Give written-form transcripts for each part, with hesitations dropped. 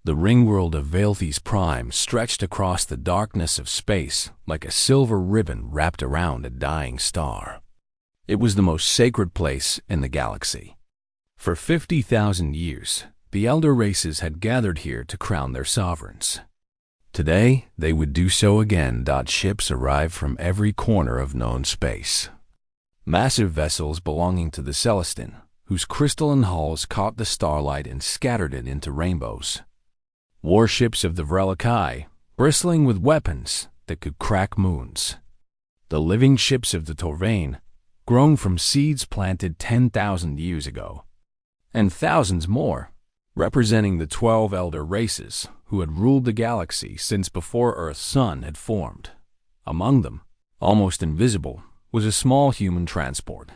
The ringworld of Valthes Prime stretched across the darkness of space like a silver ribbon wrapped around a dying star. It was the most sacred place in the galaxy. For 50,000 years, the elder races had gathered here to crown their sovereigns. Today, they would do so again. Ships arrived from every corner of known space. Massive vessels belonging to the Celestin, whose crystalline hulls caught the starlight and scattered it into rainbows. Warships of the Vrelikai, bristling with weapons that could crack moons. The living ships of the Torvain, grown from seeds planted 10,000 years ago. And thousands more, representing the 12 elder races who had ruled the galaxy since before Earth's sun had formed. Among them, almost invisible, was a small human transport.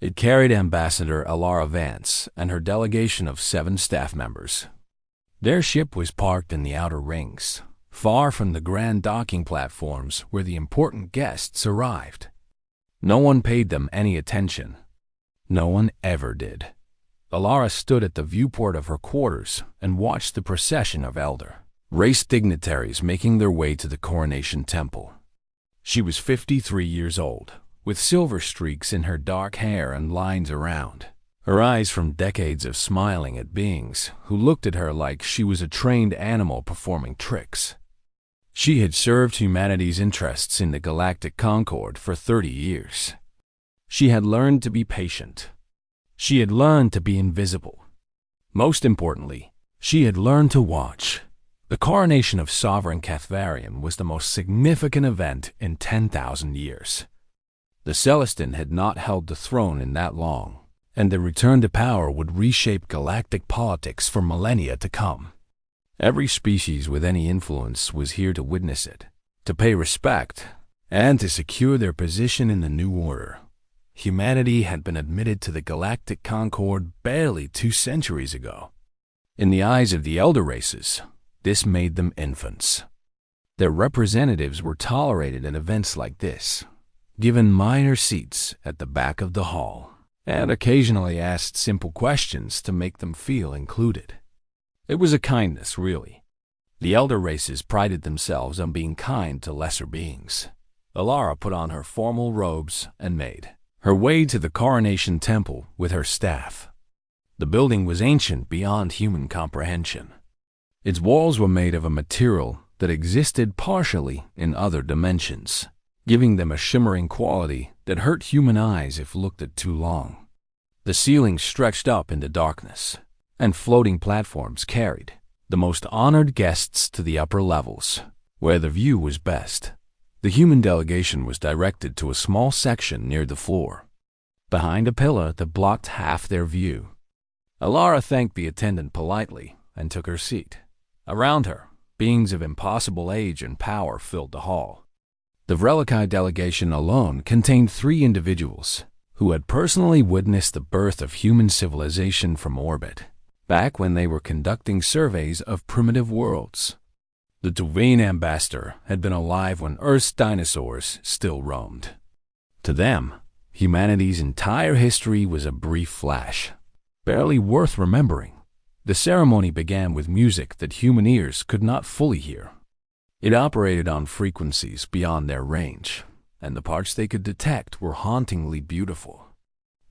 It carried Ambassador Alara Vance and her delegation of 7 staff members. Their ship was parked in the outer rings, far from the grand docking platforms where the important guests arrived. No one paid them any attention. No one ever did. Alara stood at the viewport of her quarters and watched the procession of elder race dignitaries making their way to the coronation temple. She was 53 years old, with silver streaks in her dark hair and lines around her eyes from decades of smiling at beings who looked at her like she was a trained animal performing tricks. She had served humanity's interests in the Galactic Concord for 30 years. She had learned to be patient. She had learned to be invisible. Most importantly, she had learned to watch. The coronation of Sovereign Cathvarian was the most significant event in 10,000 years. The Celestin had not held the throne in that long, and their return to power would reshape galactic politics for millennia to come. Every species with any influence was here to witness it, to pay respect, and to secure their position in the new order. Humanity had been admitted to the Galactic Concord barely 2 centuries ago. In the eyes of the elder races, this made them infants. Their representatives were tolerated at events like this, given minor seats at the back of the hall, and occasionally asked simple questions to make them feel included. It was a kindness, really. The elder races prided themselves on being kind to lesser beings. Alara put on her formal robes and made her way to the coronation temple with her staff. The building was ancient beyond human comprehension. Its walls were made of a material that existed partially in other dimensions, giving them a shimmering quality that hurt human eyes if looked at too long. The ceiling stretched up into darkness, and floating platforms carried the most honored guests to the upper levels, where the view was best. The human delegation was directed to a small section near the floor, behind a pillar that blocked half their view. Alara thanked the attendant politely and took her seat. Around her, beings of impossible age and power filled the hall. The Vrelikai delegation alone contained 3 individuals who had personally witnessed the birth of human civilization from orbit, back when they were conducting surveys of primitive worlds. The Tuvain ambassador had been alive when Earth's dinosaurs still roamed. To them, humanity's entire history was a brief flash, barely worth remembering. The ceremony began with music that human ears could not fully hear. It operated on frequencies beyond their range, and the parts they could detect were hauntingly beautiful.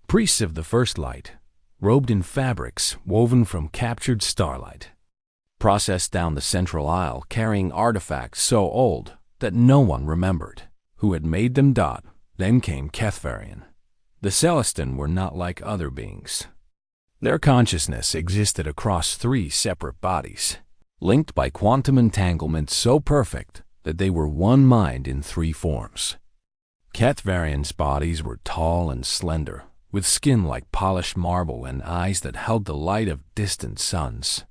Priests of the First Light, robed in fabrics woven from captured starlight, processed down the central aisle carrying artifacts so old that no one remembered who had made them. Then came Cathvarian. The Celestin were not like other beings. Their consciousness existed across 3 separate bodies, linked by quantum entanglement so perfect that they were one mind in 3 forms. Cathvarian's bodies were tall and slender, with skin like polished marble and eyes that held the light of distant suns.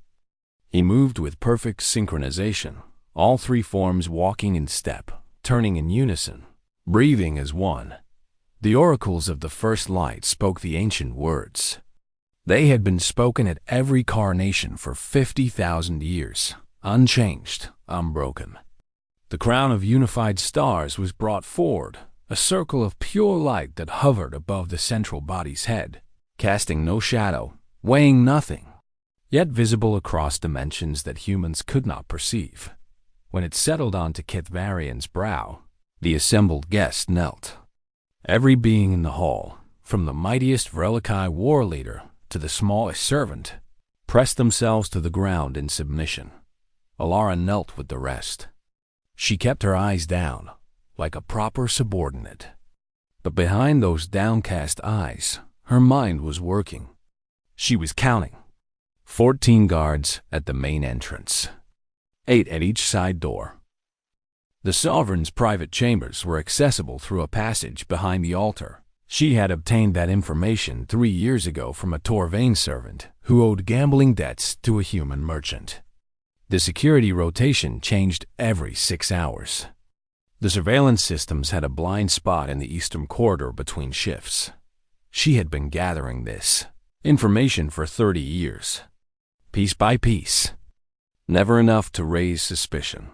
He moved with perfect synchronization, all 3 forms walking in step, turning in unison, breathing as one. The oracles of the First Light spoke the ancient words. They had been spoken at every coronation for 50,000 years, unchanged, unbroken. The crown of unified stars was brought forward, a circle of pure light that hovered above the central body's head, casting no shadow, weighing nothing. yet visible across dimensions that humans could not perceive. When it settled onto Kithvarian's brow, the assembled guests knelt. Every being in the hall, from the mightiest Vrelikai war leader to the smallest servant, pressed themselves to the ground in submission. Alara knelt with the rest. She kept her eyes down, like a proper subordinate. But behind those downcast eyes, her mind was working. She was counting. 14 guards at the main entrance, 8 at each side door. The sovereign's private chambers were accessible through a passage behind the altar. She had obtained that information 3 years ago from a Torvain servant who owed gambling debts to a human merchant. The security rotation changed every 6 hours. The surveillance systems had a blind spot in the eastern corridor between shifts. She had been gathering this information for 30 years, piece by piece. Never enough to raise suspicion.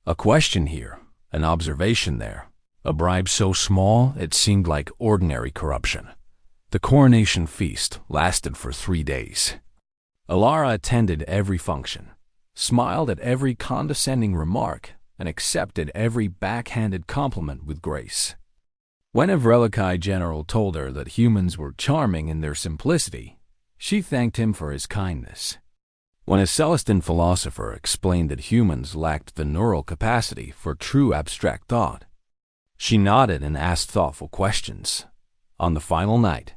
A question here, an observation there, a bribe so small it seemed like ordinary corruption. The coronation feast lasted for 3 days. Alara attended every function, smiled at every condescending remark, and accepted every backhanded compliment with grace. When a Vrelikai general told her that humans were charming in their simplicity, she thanked him for his kindness. When a Celestin philosopher explained that humans lacked the neural capacity for true abstract thought, she nodded and asked thoughtful questions. On the final night,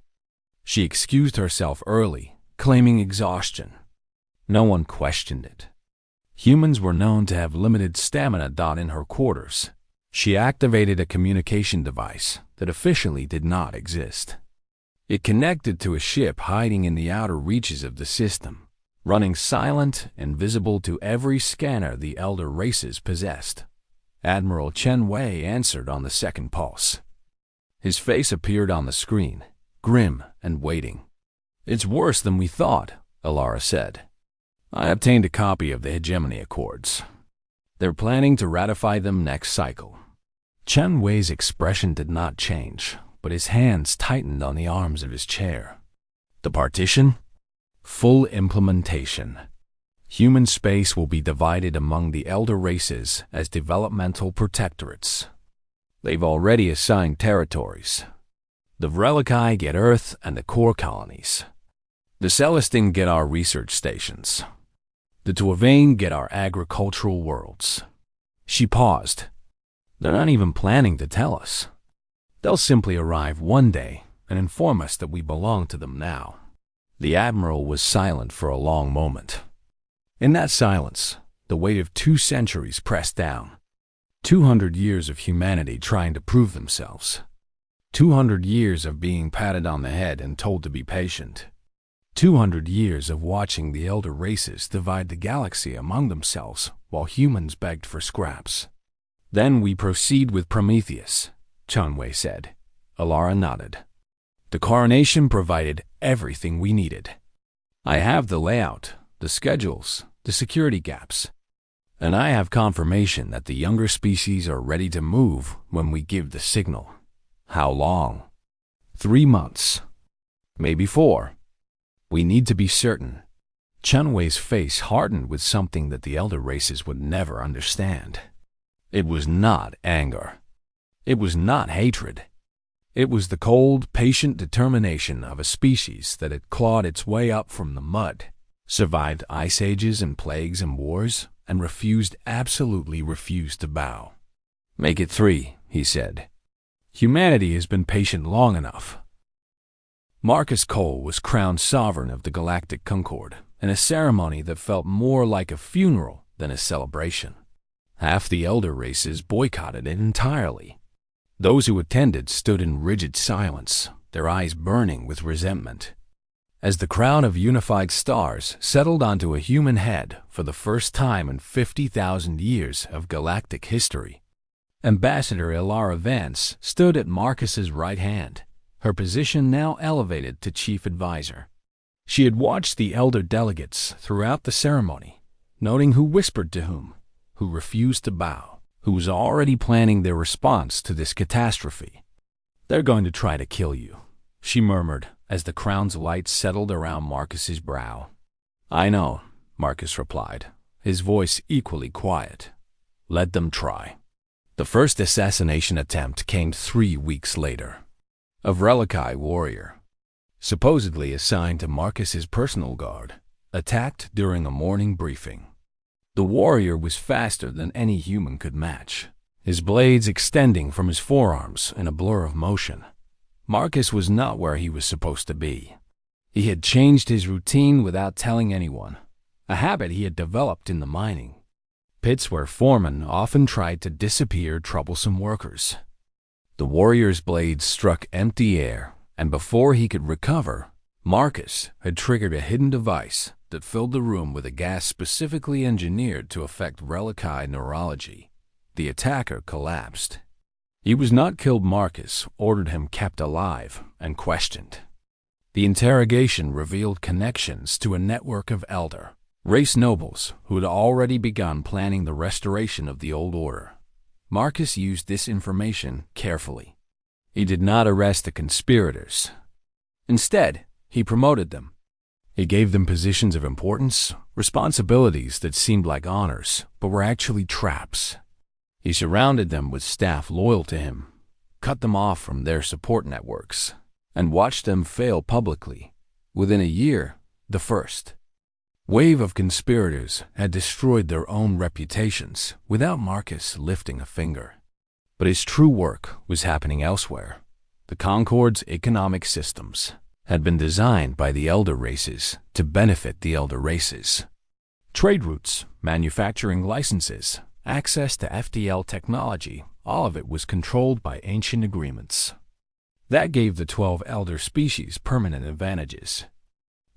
she excused herself early, claiming exhaustion. No one questioned it. Humans were known to have limited stamina. In her quarters, she activated a communication device that officially did not exist. It connected to a ship hiding in the outer reaches of the system, running silent and visible to every scanner the elder races possessed. Admiral Chen Wei answered on the second pulse. His face appeared on the screen, grim and waiting. "It's worse than we thought," Alara said. "I obtained a copy of the Hegemony Accords. They're planning to ratify them next cycle." Chen Wei's expression did not change, but his hands tightened on the arms of his chair. The partition? Full implementation. Human space will be divided among the elder races as developmental protectorates. They've already assigned territories. The Vrelikai get Earth and the core colonies. The Celestine get our research stations. The Torvain get our agricultural worlds. She paused. They're not even planning to tell us. They'll simply arrive one day and inform us that we belong to them now. The Admiral was silent for a long moment. In that silence, the weight of 2 centuries pressed down. 200 years of humanity trying to prove themselves. 200 years of being patted on the head and told to be patient. 200 years of watching the elder races divide the galaxy among themselves while humans begged for scraps. "Then we proceed with Prometheus," Chen Wei said. Alara nodded. "The coronation provided everything we needed. I have the layout, the schedules, the security gaps. And I have confirmation that the younger species are ready to move when we give the signal. How long? 3 months. Maybe 4. We need to be certain." Chen Wei's face hardened with something that the elder races would never understand. It was not anger. It was not hatred. It was the cold, patient determination of a species that had clawed its way up from the mud, survived ice ages and plagues and wars, and absolutely refused to bow. "Make it 3, he said. "Humanity has been patient long enough." Marcus Cole was crowned sovereign of the Galactic Concord in a ceremony that felt more like a funeral than a celebration. Half the elder races boycotted it entirely. Those who attended stood in rigid silence, their eyes burning with resentment. As the crown of unified stars settled onto a human head for the first time in 50,000 years of galactic history, Ambassador Ilara Vance stood at Marcus's right hand, her position now elevated to chief advisor. She had watched the elder delegates throughout the ceremony, noting who whispered to whom, who refused to bow, who was already planning their response to this catastrophe. "They're going to try to kill you," she murmured as the crown's light settled around Marcus's brow. "I know," Marcus replied, his voice equally quiet. "Let them try." The first assassination attempt came 3 weeks later. A Relici warrior, supposedly assigned to Marcus's personal guard, attacked during a morning briefing. The warrior was faster than any human could match, his blades extending from his forearms in a blur of motion. Marcus was not where he was supposed to be. He had changed his routine without telling anyone, a habit he had developed in the mining pits where foremen often tried to disappear troublesome workers. The warrior's blades struck empty air, and before he could recover, Marcus had triggered a hidden device that filled the room with a gas specifically engineered to affect Relici neurology. The attacker collapsed. He was not killed. Marcus ordered him kept alive and questioned. The interrogation revealed connections to a network of elder race nobles who had already begun planning the restoration of the old order. Marcus used this information carefully. He did not arrest the conspirators. Instead, he promoted them. He gave them positions of importance, responsibilities that seemed like honors, but were actually traps. He surrounded them with staff loyal to him, cut them off from their support networks, and watched them fail publicly. Within a year, the first wave of conspirators had destroyed their own reputations without Marcus lifting a finger. But his true work was happening elsewhere. The Concord's economic systems had been designed by the elder races to benefit the elder races. Trade routes, manufacturing licenses, access to FTL technology, all of it was controlled by ancient agreements. That gave the 12 elder species permanent advantages.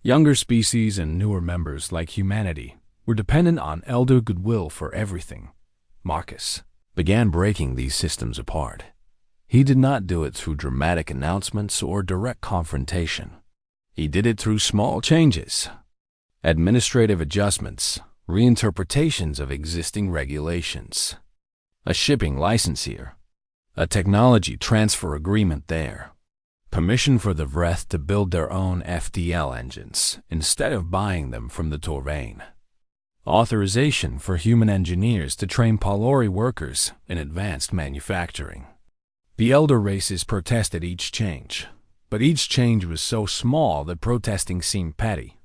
Younger species and newer members like humanity were dependent on elder goodwill for everything. Marcus began breaking these systems apart. He did not do it through dramatic announcements or direct confrontation. He did it through small changes, administrative adjustments, reinterpretations of existing regulations. A shipping license here, a technology transfer agreement there, permission for the Vreth to build their own FTL engines instead of buying them from the Torvain, authorization for human engineers to train Palori workers in advanced manufacturing. The elder races protested each change, but each change was so small that protesting seemed petty.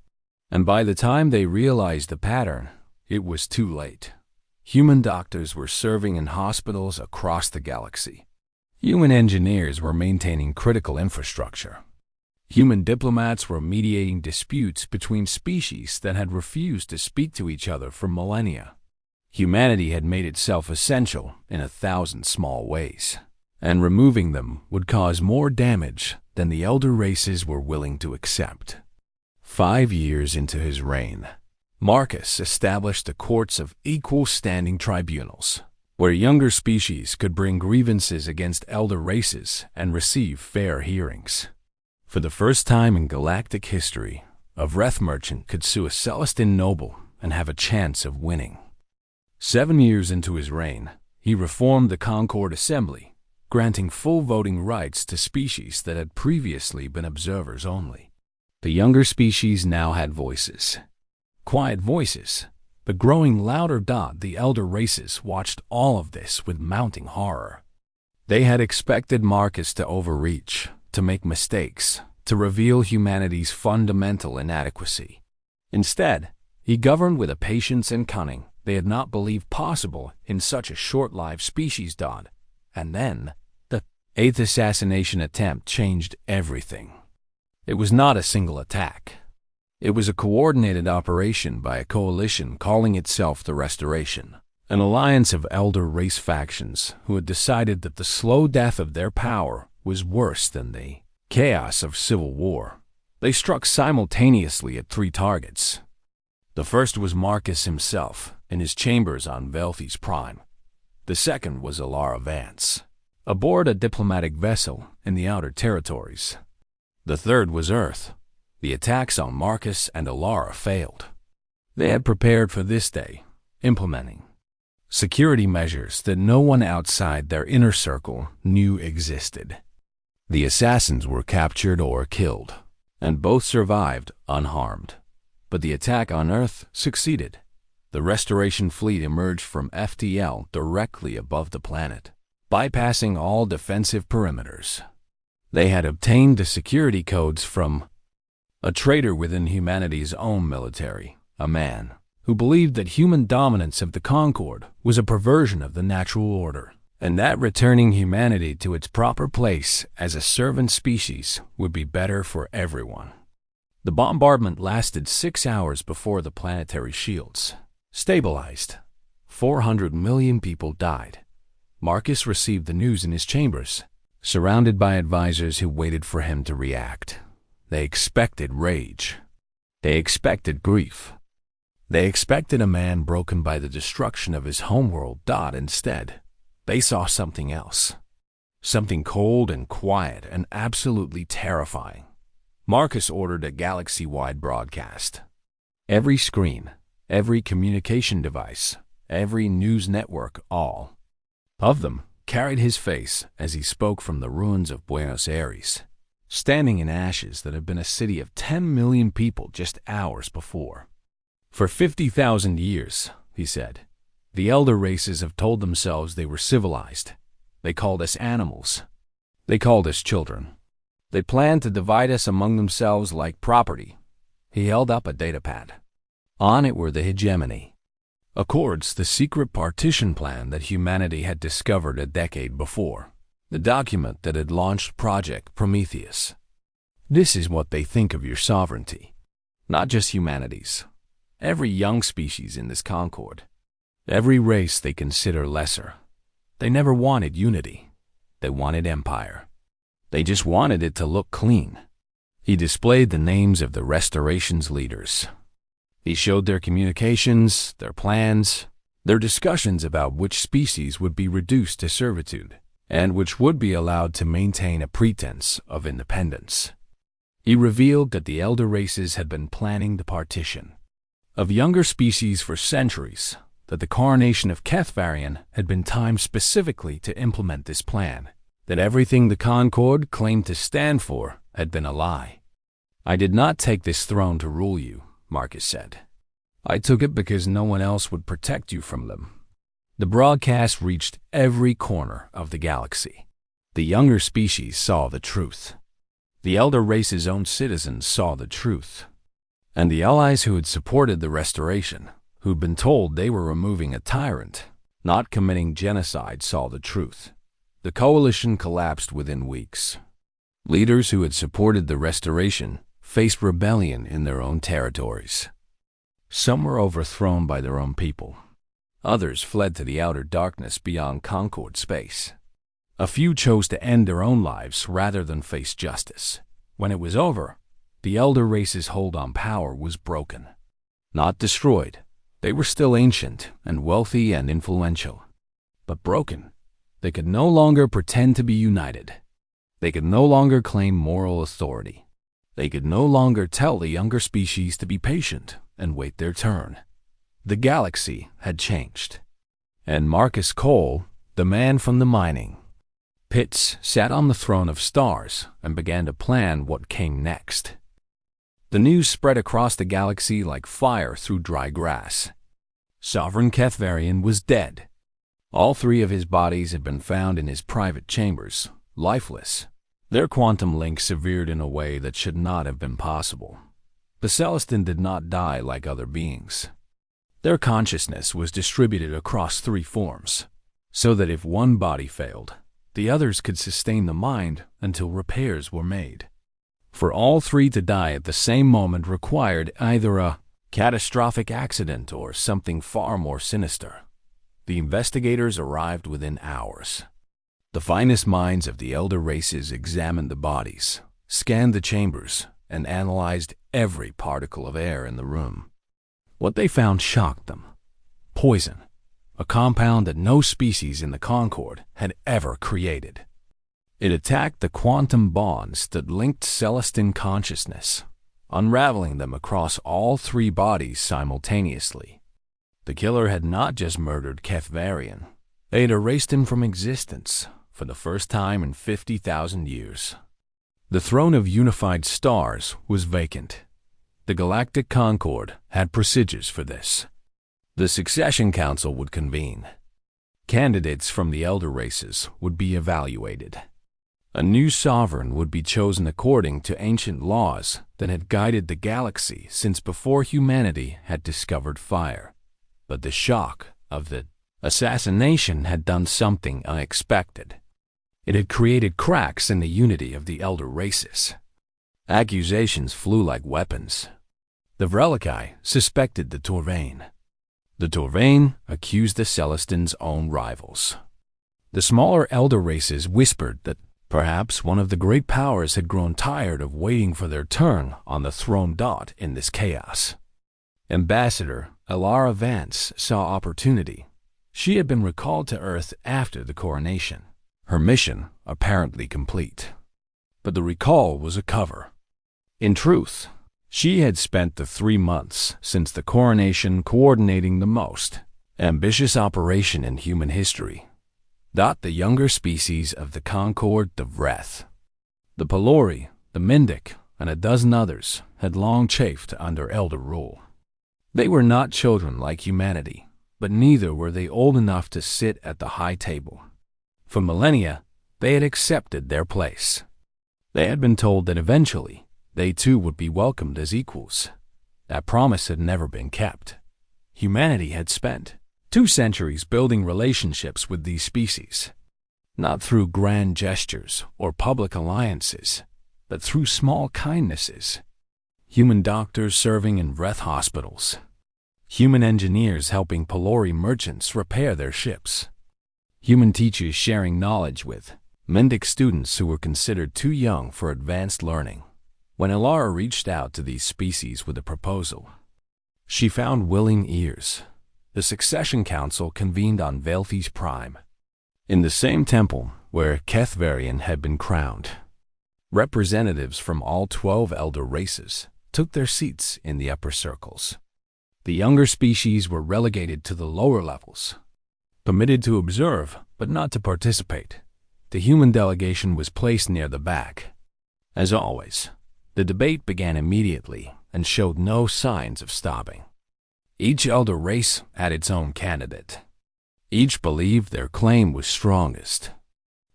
And by the time they realized the pattern, it was too late. Human doctors were serving in hospitals across the galaxy. Human engineers were maintaining critical infrastructure. Human diplomats were mediating disputes between species that had refused to speak to each other for millennia. Humanity had made itself essential in 1,000 small ways, and removing them would cause more damage than the elder races were willing to accept. 5 years into his reign, Marcus established the courts of equal standing tribunals, where younger species could bring grievances against elder races and receive fair hearings. For the first time in galactic history, a Vreth merchant could sue a Celestine noble and have a chance of winning. 7 years into his reign, he reformed the Concord Assembly, granting full voting rights to species that had previously been observers only. The younger species now had voices. Quiet voices, but growing louder. The elder races watched all of this with mounting horror. They had expected Marcus to overreach, to make mistakes, to reveal humanity's fundamental inadequacy. Instead, he governed with a patience and cunning they had not believed possible in such a short-lived species. And then, the 8th assassination attempt changed everything. It was not a single attack. It was a coordinated operation by a coalition calling itself the Restoration, an alliance of elder race factions who had decided that the slow death of their power was worse than the chaos of civil war. They struck simultaneously at 3 targets. The first was Marcus himself in his chambers on Velthi's Prime. The second was Alara Vance, aboard a diplomatic vessel in the Outer Territories. The third was Earth. The attacks on Marcus and Alara failed. They had prepared for this day, implementing security measures that no one outside their inner circle knew existed. The assassins were captured or killed, and both survived unharmed. But the attack on Earth succeeded. The Restoration fleet emerged from FTL directly above the planet, bypassing all defensive perimeters. They had obtained the security codes from a traitor within humanity's own military, a man who believed that human dominance of the Concord was a perversion of the natural order, and that returning humanity to its proper place as a servant species would be better for everyone. The bombardment lasted 6 hours before the planetary shields stabilized. 400 million people died. Marcus received the news in his chambers, surrounded by advisors who waited for him to react. They expected rage. They expected grief. They expected a man broken by the destruction of his homeworld. Instead, they saw something else. Something cold and quiet and absolutely terrifying. Marcus ordered a galaxy-wide broadcast. Every screen, every communication device, every news network, all of them carried his face as he spoke from the ruins of Buenos Aires, standing in ashes that had been a city of 10 million people just hours before. For 50,000 years, he said, the elder races have told themselves they were civilized. They called us animals. They called us children. They planned to divide us among themselves like property. He held up a datapad. On it were the hegemony accords, the secret partition plan that humanity had discovered a decade before, the document that had launched Project Prometheus. This is what they think of your sovereignty, not just humanity's. Every young species in this Concord, every race they consider lesser. They never wanted unity. They wanted empire. They just wanted it to look clean. He displayed the names of the Restoration's leaders. He showed their communications, their plans, their discussions about which species would be reduced to servitude and which would be allowed to maintain a pretense of independence. He revealed that the elder races had been planning the partition of younger species for centuries, that the coronation of Kethvarian had been timed specifically to implement this plan, that everything the Concord claimed to stand for had been a lie. I did not take this throne to rule you, Marcus said. I took it because no one else would protect you from them. The broadcast reached every corner of the galaxy. The younger species saw the truth. The elder race's own citizens saw the truth. And the allies who had supported the Restoration, who'd been told they were removing a tyrant, not committing genocide, saw the truth. The coalition collapsed within weeks. Leaders who had supported the Restoration faced rebellion in their own territories. Some were overthrown by their own people. Others fled to the outer darkness beyond Concord space. A few chose to end their own lives rather than face justice. When it was over, the elder race's hold on power was broken. Not destroyed. They were still ancient and wealthy and influential. But broken. They could no longer pretend to be united. They could no longer claim moral authority. They could no longer tell the younger species to be patient and wait their turn. The galaxy had changed. And Marcus Cole, the man from the mining pits, sat on the throne of stars and began to plan what came next. The news spread across the galaxy like fire through dry grass. Sovereign Kethvarian was dead. All three of his bodies had been found in his private chambers, lifeless. Their quantum link severed in a way that should not have been possible. The Celestin did not die like other beings. Their consciousness was distributed across three forms, so that if one body failed, the others could sustain the mind until repairs were made. For all three to die at the same moment required either a catastrophic accident or something far more sinister. The investigators arrived within hours. The finest minds of the elder races examined the bodies, scanned the chambers, and analyzed every particle of air in the room. What they found shocked them. Poison, a compound that no species in the Concord had ever created. It attacked the quantum bonds that linked Celestin consciousness, unraveling them across all three bodies simultaneously. The killer had not just murdered Kethvarian. They had erased him from existence for the first time in 50,000 years. The throne of unified stars was vacant. The Galactic Concord had procedures for this. The Succession Council would convene. Candidates from the elder races would be evaluated. A new sovereign would be chosen according to ancient laws that had guided the galaxy since before humanity had discovered fire. But the shock of the assassination had done something unexpected. It had created cracks in the unity of the elder races. Accusations flew like weapons. The Vrelikai suspected the Torvain. The Torvain accused the Celestians' own rivals. The smaller elder races whispered that perhaps one of the great powers had grown tired of waiting for their turn on the throne dot in this chaos. Ambassador Alara Vance saw opportunity. She had been recalled to Earth after the coronation, her mission apparently complete. But the recall was a cover. In truth, she had spent the 3 months since the coronation coordinating the most ambitious operation in human history. The younger species of the Concord de Vreth. The Pelori, the Mindic, and a dozen others had long chafed under elder rule. They were not children like humanity, but neither were they old enough to sit at the high table. For millennia, they had accepted their place. They had been told that eventually, they too would be welcomed as equals. That promise had never been kept. Humanity had spent 2 centuries building relationships with these species, not through grand gestures or public alliances, but through small kindnesses. Human doctors serving in Vreth hospitals. Human engineers helping Pelori merchants repair their ships. Human teachers sharing knowledge with Mindic students who were considered too young for advanced learning. When Alara reached out to these species with a proposal, she found willing ears. The Succession Council convened on Velthi's Prime, in the same temple where Kethvarian had been crowned. Representatives from all 12 elder races took their seats in the upper circles. The younger species were relegated to the lower levels, permitted to observe but not to participate. The human delegation was placed near the back. As always, the debate began immediately and showed no signs of stopping. Each elder race had its own candidate. Each believed their claim was strongest.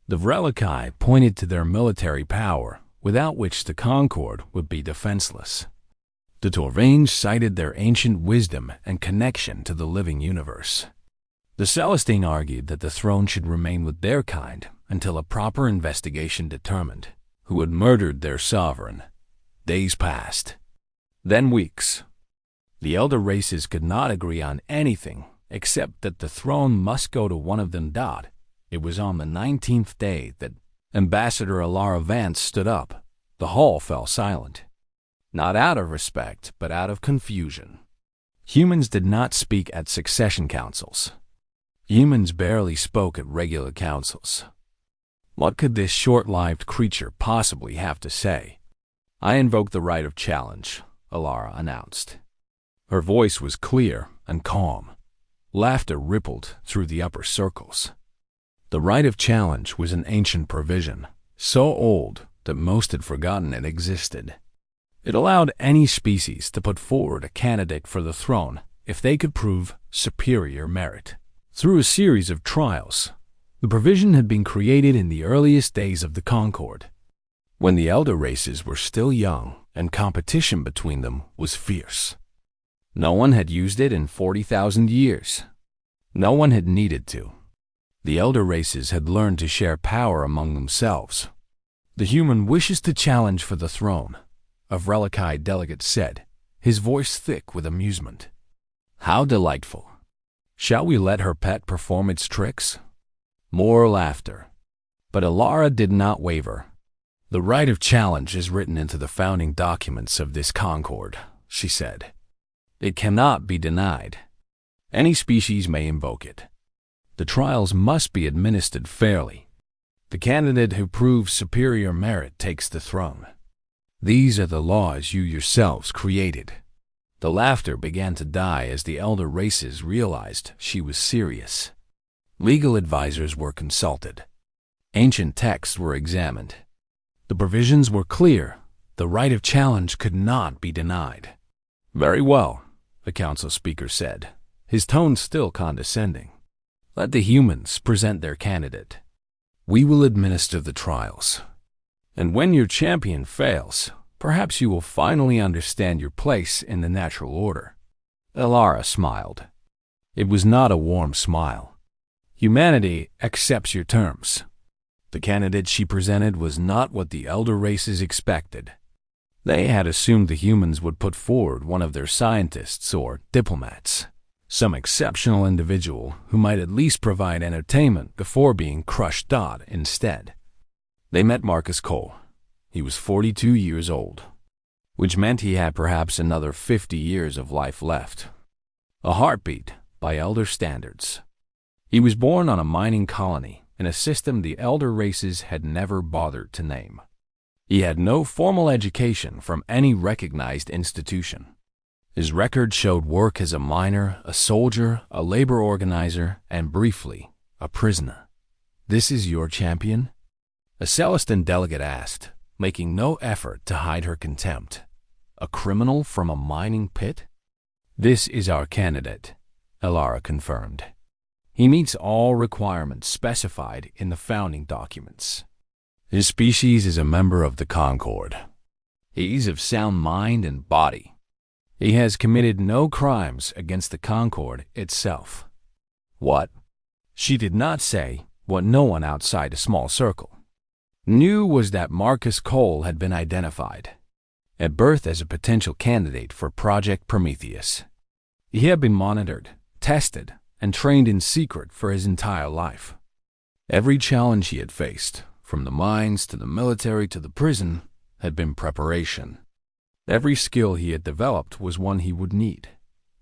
The Vrelikai pointed to their military power, without which the Concord would be defenseless. The Torvain cited their ancient wisdom and connection to the living universe. The Celestine argued that the throne should remain with their kind until a proper investigation determined who had murdered their sovereign. Days passed. Then weeks. The elder races could not agree on anything except that the throne must go to one of them. It was on the 19th day that Ambassador Alara Vance stood up. The hall fell silent. Not out of respect, but out of confusion. Humans did not speak at succession councils. Humans barely spoke at regular councils. What could this short-lived creature possibly have to say? I invoke the right of challenge, Alara announced. Her voice was clear and calm. Laughter rippled through the upper circles. The right of challenge was an ancient provision, so old that most had forgotten it existed. It allowed any species to put forward a candidate for the throne if they could prove superior merit. Through a series of trials, the provision had been created in the earliest days of the Concord, when the elder races were still young and competition between them was fierce. No one had used it in 40,000 years. No one had needed to. The elder races had learned to share power among themselves. The human wishes to challenge for the throne, a Vrelikai delegate said, his voice thick with amusement. How delightful. Shall we let her pet perform its tricks? More laughter. But Alara did not waver. The right of challenge is written into the founding documents of this Concord, she said. It cannot be denied. Any species may invoke it. The trials must be administered fairly. The candidate who proves superior merit takes the throne. These are the laws you yourselves created. The laughter began to die as the elder races realized she was serious. Legal advisors were consulted. Ancient texts were examined. The provisions were clear. The right of challenge could not be denied. Very well, the council speaker said, his tone still condescending. Let the humans present their candidate. We will administer the trials. And when your champion fails, perhaps you will finally understand your place in the natural order. Elara smiled. It was not a warm smile. Humanity accepts your terms. The candidate she presented was not what the elder races expected. They had assumed the humans would put forward one of their scientists or diplomats, some exceptional individual who might at least provide entertainment before being crushed out instead. They met Marcus Cole. He was 42 years old, which meant he had perhaps another 50 years of life left. A heartbeat by elder standards. He was born on a mining colony in a system the elder races had never bothered to name. He had no formal education from any recognized institution. His record showed work as a miner, a soldier, a labor organizer, and briefly, a prisoner. This is your champion? A Celestin delegate asked, making no effort to hide her contempt. A criminal from a mining pit? This is our candidate, Elara confirmed. He meets all requirements specified in the founding documents. His species is a member of the Concord. He's of sound mind and body. He has committed no crimes against the Concord itself. What? She did not say what no one outside a small circle knew was that Marcus Cole had been identified at birth as a potential candidate for Project Prometheus. He had been monitored, tested, and trained in secret for his entire life. Every challenge he had faced, from the mines to the military to the prison, had been preparation. Every skill he had developed was one he would need.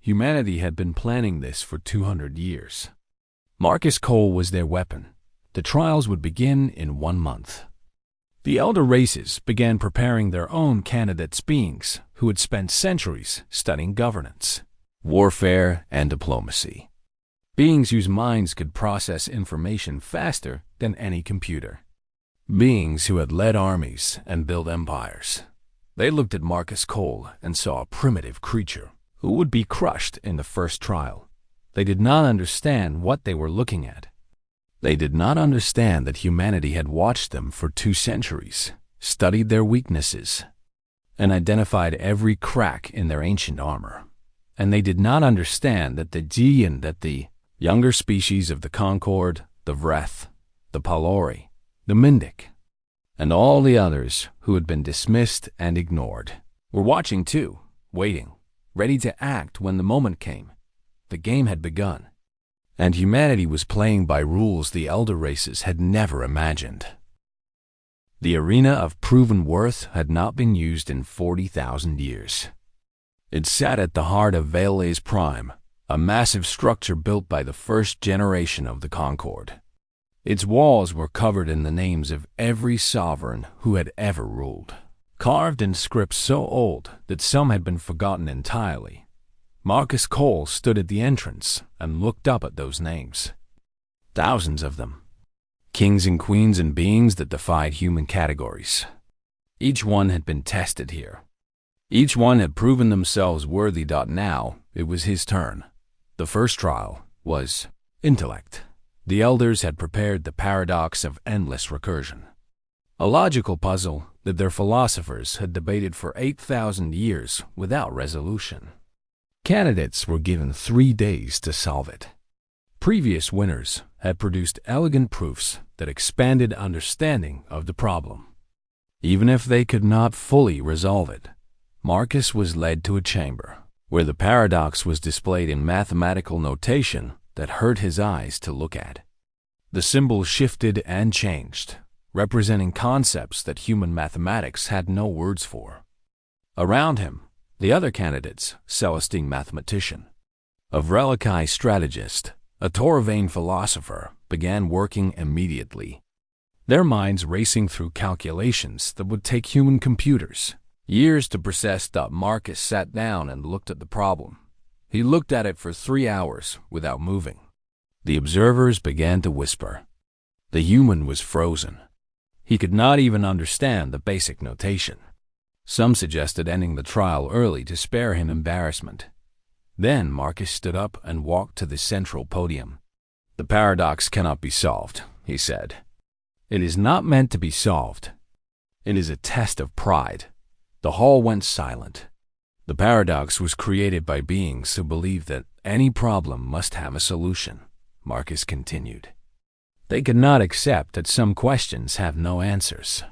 Humanity had been planning this for 200 years. Marcus Cole was their weapon. The trials would begin in 1 month. The elder races began preparing their own candidates, beings who had spent centuries studying governance, warfare, and diplomacy. Beings whose minds could process information faster than any computer. Beings who had led armies and built empires. They looked at Marcus Cole and saw a primitive creature who would be crushed in the first trial. They did not understand what they were looking at. They did not understand that humanity had watched them for 2 centuries, studied their weaknesses, and identified every crack in their ancient armor. And they did not understand that the younger species of the Concord, the Vreth, the Palori, the Mindic, and all the others who had been dismissed and ignored, were watching too, waiting, ready to act when the moment came. The game had begun, and humanity was playing by rules the elder races had never imagined. The arena of proven worth had not been used in 40,000 years. It sat at the heart of Vele's Prime, a massive structure built by the first generation of the Concord. Its walls were covered in the names of every sovereign who had ever ruled, carved in script so old that some had been forgotten entirely. Marcus Cole stood at the entrance and looked up at those names. Thousands of them. Kings and queens and beings that defied human categories. Each one had been tested here. Each one had proven themselves worthy. Now it was his turn. The first trial was intellect. The elders had prepared the paradox of endless recursion, a logical puzzle that their philosophers had debated for 8,000 years without resolution. Candidates were given 3 days to solve it. Previous winners had produced elegant proofs that expanded understanding of the problem. Even if they could not fully resolve it, Marcus was led to a chamber where the paradox was displayed in mathematical notation that hurt his eyes to look at. The symbols shifted and changed, representing concepts that human mathematics had no words for. Around him, the other candidates, Celestine mathematician, a Vrelikai strategist, a Toravane philosopher, began working immediately, their minds racing through calculations that would take human computers years to process. Marcus sat down and looked at the problem. He looked at it for 3 hours without moving. The observers began to whisper. The human was frozen. He could not even understand the basic notation. Some suggested ending the trial early to spare him embarrassment. Then Marcus stood up and walked to the central podium. "The paradox cannot be solved," he said. "It is not meant to be solved. It is a test of pride." The hall went silent. "The paradox was created by beings who believe that any problem must have a solution," Marcus continued. "They could not accept that some questions have no answers.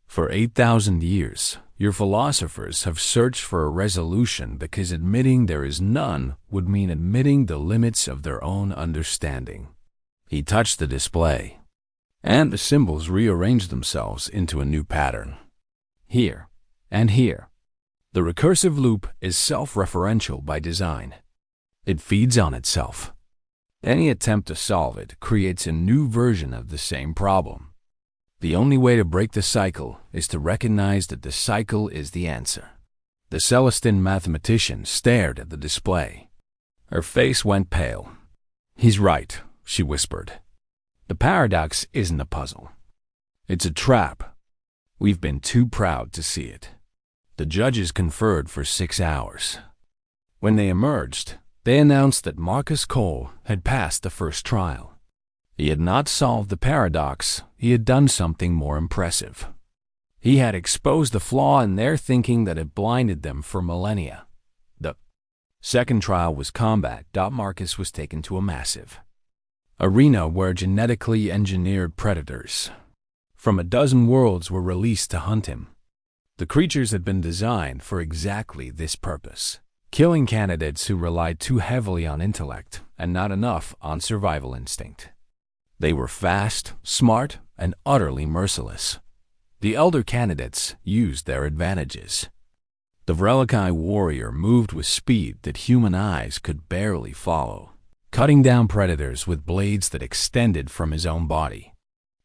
For 8,000 years, your philosophers have searched for a resolution because admitting there is none would mean admitting the limits of their own understanding." He touched the display, and the symbols rearranged themselves into a new pattern. Here and here. The recursive loop is self-referential by design. It feeds on itself. Any attempt to solve it creates a new version of the same problem. The only way to break the cycle is to recognize that the cycle is the answer. The Celestine mathematician stared at the display. Her face went pale. "He's right," she whispered. "The paradox isn't a puzzle. It's a trap. We've been too proud to see it." The judges conferred for 6 hours. When they emerged, they announced that Marcus Cole had passed the first trial. He had not solved the paradox, he had done something more impressive. He had exposed the flaw in their thinking that had blinded them for millennia. The second trial was combat. Marcus was taken to a massive arena where genetically engineered predators from a dozen worlds were released to hunt him. The creatures had been designed for exactly this purpose, killing candidates who relied too heavily on intellect and not enough on survival instinct. They were fast, smart, and utterly merciless. The elder candidates used their advantages. The Vrelikai warrior moved with speed that human eyes could barely follow, cutting down predators with blades that extended from his own body.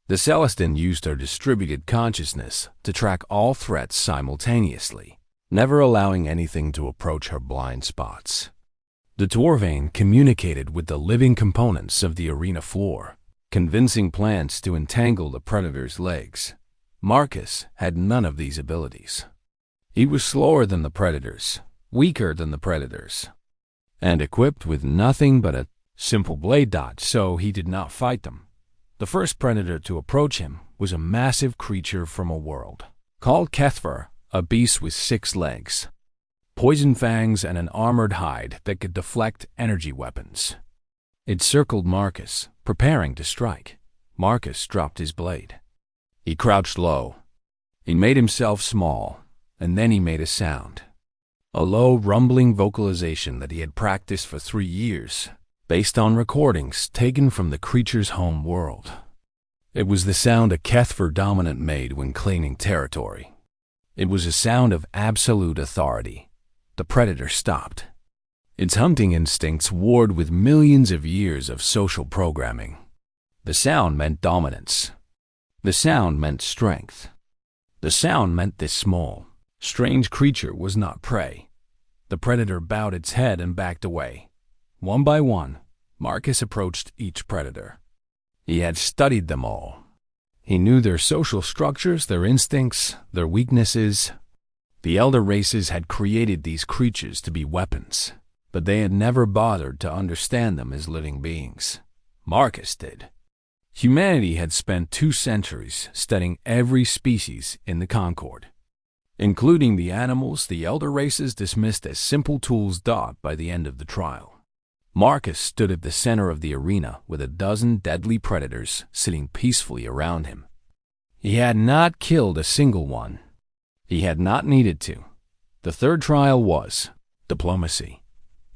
The Celestine used their distributed consciousness to track all threats simultaneously, never allowing anything to approach her blind spots. The Dwarvain communicated with the living components of the arena floor, convincing plants to entangle the predator's legs. Marcus had none of these abilities. He was slower than the predators, weaker than the predators, and equipped with nothing but a simple blade dodge, so he did not fight them. The first predator to approach him was a massive creature from a world called Kethver, a beast with 6 legs, poison fangs, and an armored hide that could deflect energy weapons. It circled Marcus, preparing to strike. Marcus dropped his blade. He crouched low. He made himself small, and then he made a sound. A low, rumbling vocalization that he had practiced for 3 years, based on recordings taken from the creature's home world. It was the sound a Kethver dominant made when claiming territory. It was a sound of absolute authority. The predator stopped. Its hunting instincts warred with millions of years of social programming. The sound meant dominance. The sound meant strength. The sound meant this small, strange creature was not prey. The predator bowed its head and backed away. One by one, Marcus approached each predator. He had studied them all. He knew their social structures, their instincts, their weaknesses. The elder races had created these creatures to be weapons, but they had never bothered to understand them as living beings. Marcus did. Humanity had spent 2 centuries studying every species in the Concord. Including the animals the elder races dismissed as simple tools. By the end of the trial, Marcus stood at the center of the arena with a dozen deadly predators sitting peacefully around him. He had not killed a single one. He had not needed to. The third trial was diplomacy.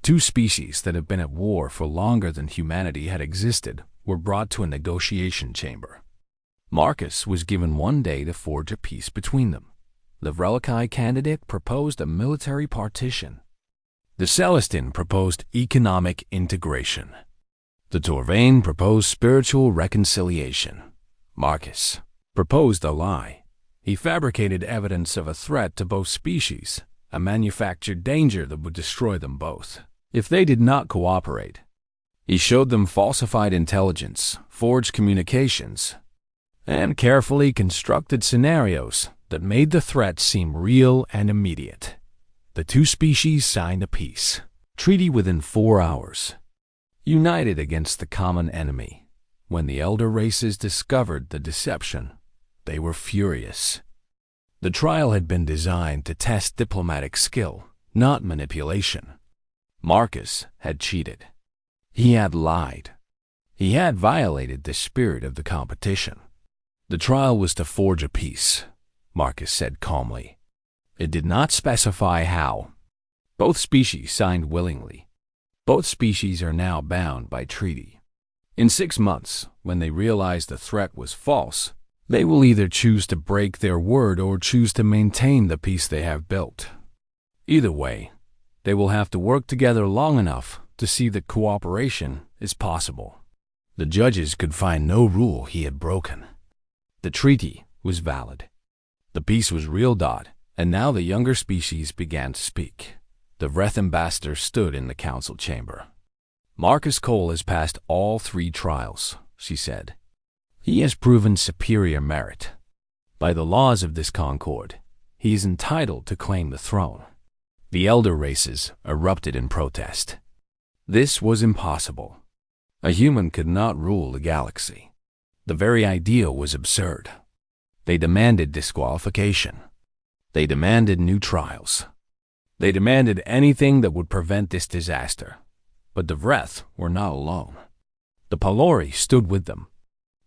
2 species that had been at war for longer than humanity had existed were brought to a negotiation chamber. Marcus was given 1 day to forge a peace between them. The Vrelikai candidate proposed a military partition. The Celestine proposed economic integration. The Dwarvain proposed spiritual reconciliation. Marcus proposed a lie. He fabricated evidence of a threat to both species, a manufactured danger that would destroy them both if they did not cooperate. He showed them falsified intelligence, forged communications, and carefully constructed scenarios that made the threat seem real and immediate. The two species signed a peace treaty within 4 hours, united against the common enemy. When the elder races discovered the deception, they were furious. The trial had been designed to test diplomatic skill, not manipulation. Marcus had cheated. He had lied. He had violated the spirit of the competition. The trial was to forge a peace, Marcus said calmly. It did not specify how. Both species signed willingly. Both species are now bound by treaty. In 6 months, when they realize the threat was false, they will either choose to break their word or choose to maintain the peace they have built. Either way, they will have to work together long enough to see that cooperation is possible. The judges could find no rule he had broken. The treaty was valid. The peace was real. And now the younger species began to speak. The Vreth ambassador stood in the council chamber. Marcus Cole has passed all 3 trials, she said. He has proven superior merit. By the laws of this concord, he is entitled to claim the throne. The elder races erupted in protest. This was impossible. A human could not rule the galaxy. The very idea was absurd. They demanded disqualification. They demanded new trials. They demanded anything that would prevent this disaster. But the Vreth were not alone. The Pelori stood with them.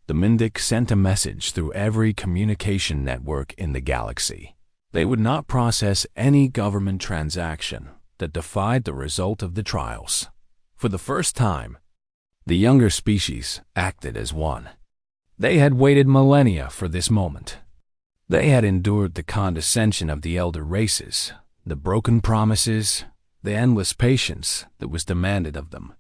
The Mindic sent a message through every communication network in the galaxy. They would not process any government transaction that defied the result of the trials. For the first time, the younger species acted as one. They had waited millennia for this moment. They had endured the condescension of the elder races, the broken promises, the endless patience that was demanded of them.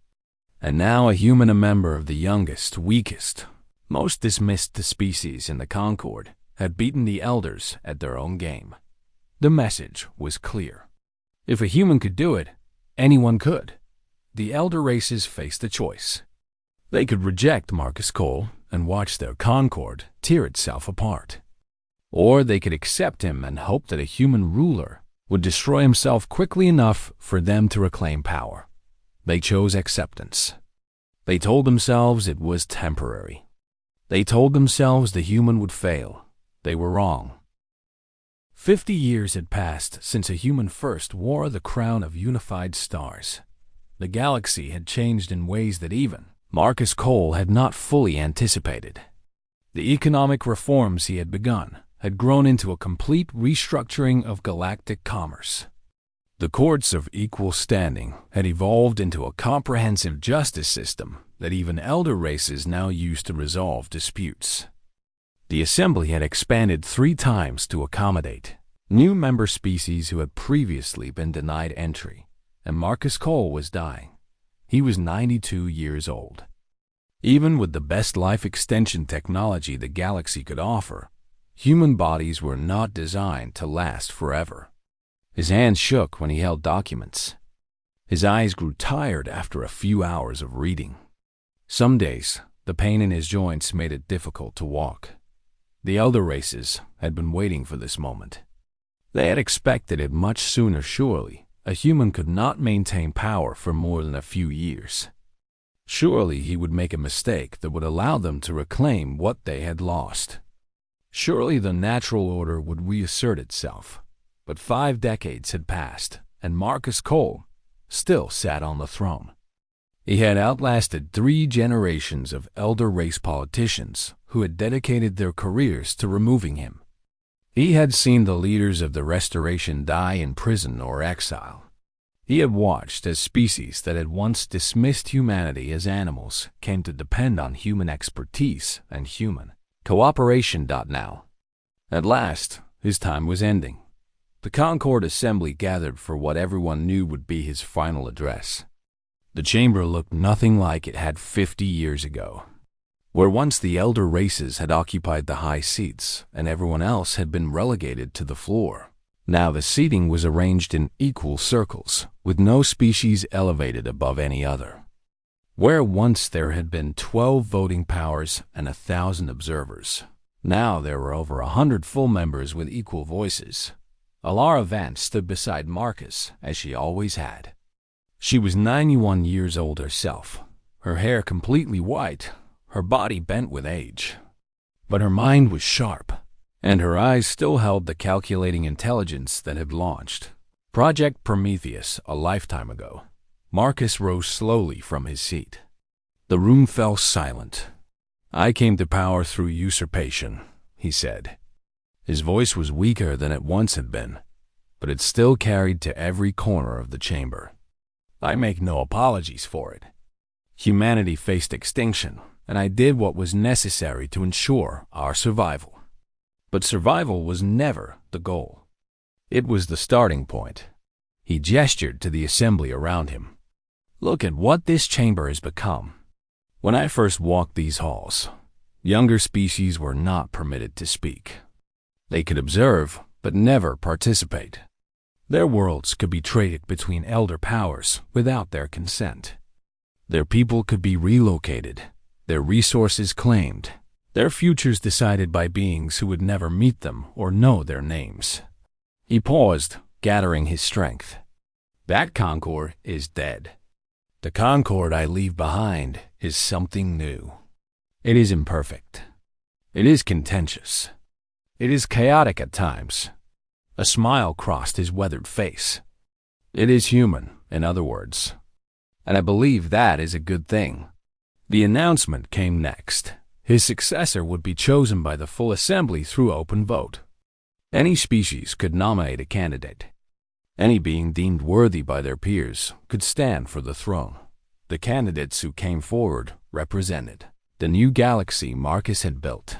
And now a member of the youngest, weakest, most dismissed species in the Concord had beaten the elders at their own game. The message was clear. If a human could do it, anyone could. The elder races faced a choice. They could reject Marcus Cole and watch their Concord tear itself apart. Or they could accept him and hope that a human ruler would destroy himself quickly enough for them to reclaim power. They chose acceptance. They told themselves it was temporary. They told themselves the human would fail. They were wrong. 50 years had passed since a human first wore the crown of unified stars. The galaxy had changed in ways that even Marcus Cole had not fully anticipated. The economic reforms he had begun had grown into a complete restructuring of galactic commerce. The courts of equal standing had evolved into a comprehensive justice system that even elder races now use to resolve disputes. The assembly had expanded 3 times to accommodate new member species who had previously been denied entry, and Marcus Cole was dying. He was 92 years old. Even with the best life extension technology the galaxy could offer, human bodies were not designed to last forever. His hands shook when he held documents. His eyes grew tired after a few hours of reading. Some days, the pain in his joints made it difficult to walk. The elder races had been waiting for this moment. They had expected it much sooner. Surely, a human could not maintain power for more than a few years. Surely he would make a mistake that would allow them to reclaim what they had lost. Surely the natural order would reassert itself. But 5 decades had passed, and Marcus Cole still sat on the throne. He had outlasted 3 generations of elder race politicians who had dedicated their careers to removing him. He had seen the leaders of the Restoration die in prison or exile. He had watched as species that had once dismissed humanity as animals came to depend on human expertise and human cooperation. Now, at last, his time was ending. The Concord Assembly gathered for what everyone knew would be his final address. The chamber looked nothing like it had 50 years ago. Where once the elder races had occupied the high seats and everyone else had been relegated to the floor, now the seating was arranged in equal circles, with no species elevated above any other. Where once there had been 12 voting powers and 1,000 observers, Now there were over 100 full members with equal voices. Alara Vance stood beside Marcus, as she always had. She was 91 years old herself, her hair completely white, her body bent with age. But her mind was sharp, and her eyes still held the calculating intelligence that had launched Project Prometheus a lifetime ago. Marcus rose slowly from his seat. The room fell silent. "I came to power through usurpation," he said. His voice was weaker than it once had been, but it still carried to every corner of the chamber. "I make no apologies for it. Humanity faced extinction, and I did what was necessary to ensure our survival. But survival was never the goal. It was the starting point." He gestured to the assembly around him. "Look at what this chamber has become. When I first walked these halls, younger species were not permitted to speak. They could observe, but never participate. Their worlds could be traded between elder powers without their consent. Their people could be relocated, their resources claimed, their futures decided by beings who would never meet them or know their names." He paused, gathering his strength. "That concord is dead. The concord I leave behind is something new. It is imperfect. It is contentious. It is chaotic at times." A smile crossed his weathered face. "It is human, in other words. And I believe that is a good thing." The announcement came next. His successor would be chosen by the full assembly through open vote. Any species could nominate a candidate. Any being deemed worthy by their peers could stand for the throne. The candidates who came forward represented the new galaxy Marcus had built.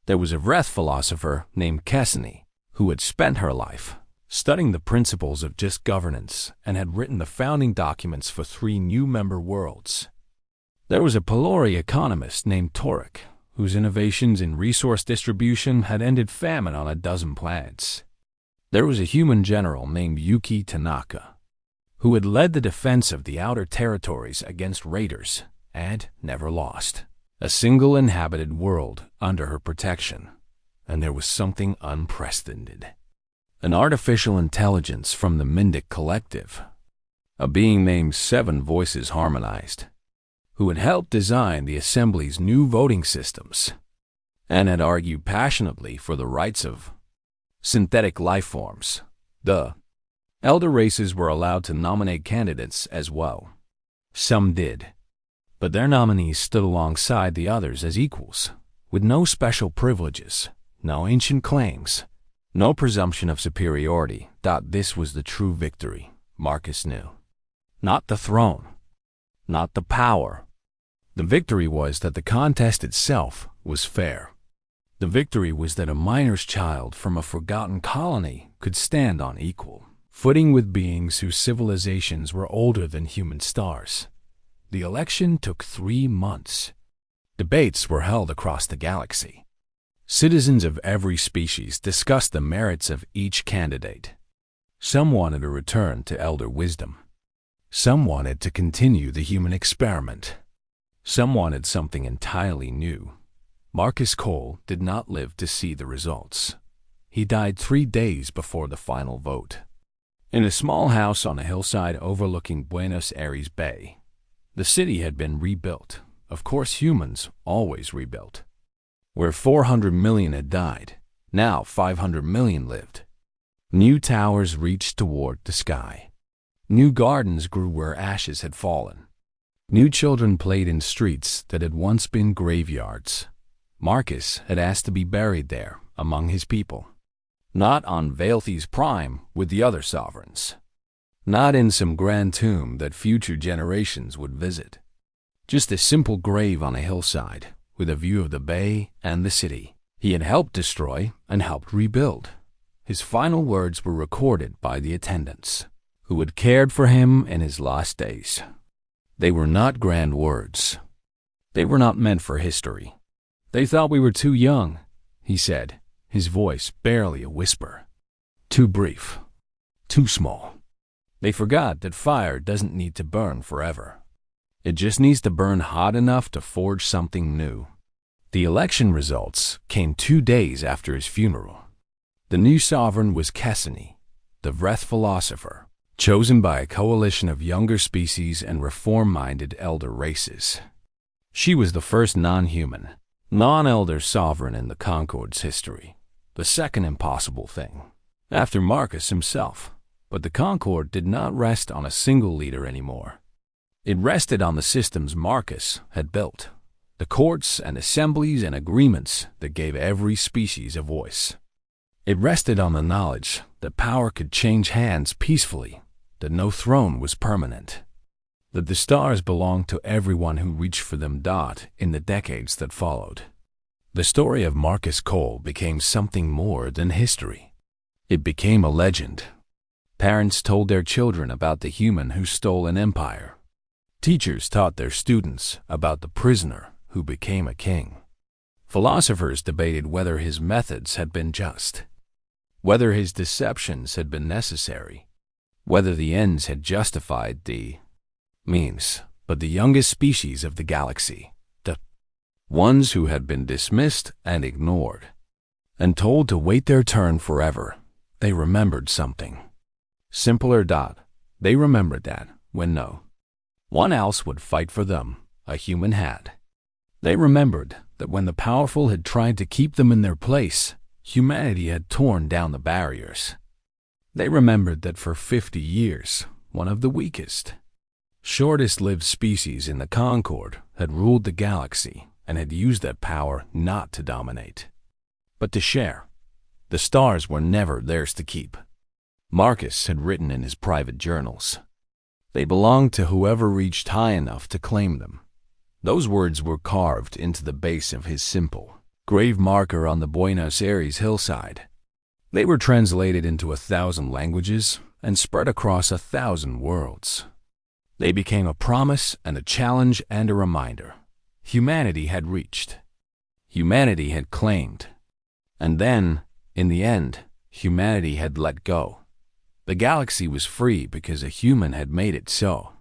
There was a Vreth philosopher named Cassini, who had spent her life studying the principles of just governance and had written the founding documents for 3 new member worlds. There was a Pelori economist named Torek, whose innovations in resource distribution had ended famine on a dozen planets. There was a human general named Yuki Tanaka, who had led the defense of the outer territories against raiders and never lost a single inhabited world under her protection. And there was something unprecedented. An artificial intelligence from the Mindic Collective, a being named Seven Voices Harmonized, who had helped design the Assembly's new voting systems and had argued passionately for the rights of synthetic life forms. The elder races were allowed to nominate candidates as well. Some did, but their nominees stood alongside the others as equals, with no special privileges, no ancient claims, no presumption of superiority. This was the true victory, Marcus knew. Not the throne, not the power. The victory was that the contest itself was fair. The victory was that a miner's child from a forgotten colony could stand on equal footing with beings whose civilizations were older than human stars. The election took 3 months. Debates were held across the galaxy. Citizens of every species discussed the merits of each candidate. Some wanted a return to elder wisdom. Some wanted to continue the human experiment. Some wanted something entirely new. Marcus Cole did not live to see the results. He died 3 days before the final vote. In a small house on a hillside overlooking Buenos Aires Bay, the city had been rebuilt. Of course, humans always rebuilt. Where 400 million had died, now 500 million lived. New towers reached toward the sky. New gardens grew where ashes had fallen. New children played in streets that had once been graveyards. Marcus had asked to be buried there among his people. Not on Vaelthes Prime with the other sovereigns. Not in some grand tomb that future generations would visit. Just a simple grave on a hillside with a view of the bay and the city he had helped destroy and helped rebuild. His final words were recorded by the attendants, who had cared for him in his last days. They were not grand words. They were not meant for history. "They thought we were too young," he said, his voice barely a whisper. "Too brief. Too small. They forgot that fire doesn't need to burn forever. It just needs to burn hot enough to forge something new." The election results came 2 days after his funeral. The new sovereign was Cassini, the Vreth philosopher, chosen by a coalition of younger species and reform-minded elder races. She was the first non-human, non-elder sovereign in the Concord's history, the second impossible thing, after Marcus himself. But the Concord did not rest on a single leader anymore. It rested on the systems Marcus had built, the courts and assemblies and agreements that gave every species a voice. It rested on the knowledge that power could change hands peacefully, that no throne was permanent, that the stars belonged to everyone who reached for them. In the decades that followed, the story of Marcus Cole became something more than history. It became a legend. Parents told their children about the human who stole an empire. Teachers taught their students about the prisoner who became a king. Philosophers debated whether his methods had been just, whether his deceptions had been necessary, whether the ends had justified the means. But the youngest species of the galaxy, the ones who had been dismissed and ignored, and told to wait their turn forever, they remembered something. Simpler. They remembered that, when no one else would fight for them, a human had. They remembered that when the powerful had tried to keep them in their place, humanity had torn down the barriers. They remembered that for 50 years, one of the weakest, shortest-lived species in the Concord had ruled the galaxy and had used that power not to dominate, but to share. The stars were never theirs to keep. Marcus had written in his private journals. They belonged to whoever reached high enough to claim them. Those words were carved into the base of his simple grave marker on the Buenos Aires hillside. They were translated into 1,000 languages and spread across 1,000 worlds. They became a promise and a challenge and a reminder. Humanity had reached. Humanity had claimed. And then, in the end, humanity had let go. The galaxy was free because a human had made it so.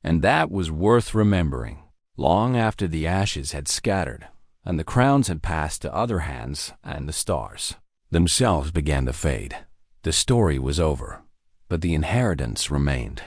And that was worth remembering, long after the ashes had scattered and the crowns had passed to other hands and the stars themselves began to fade. The story was over, but the inheritance remained.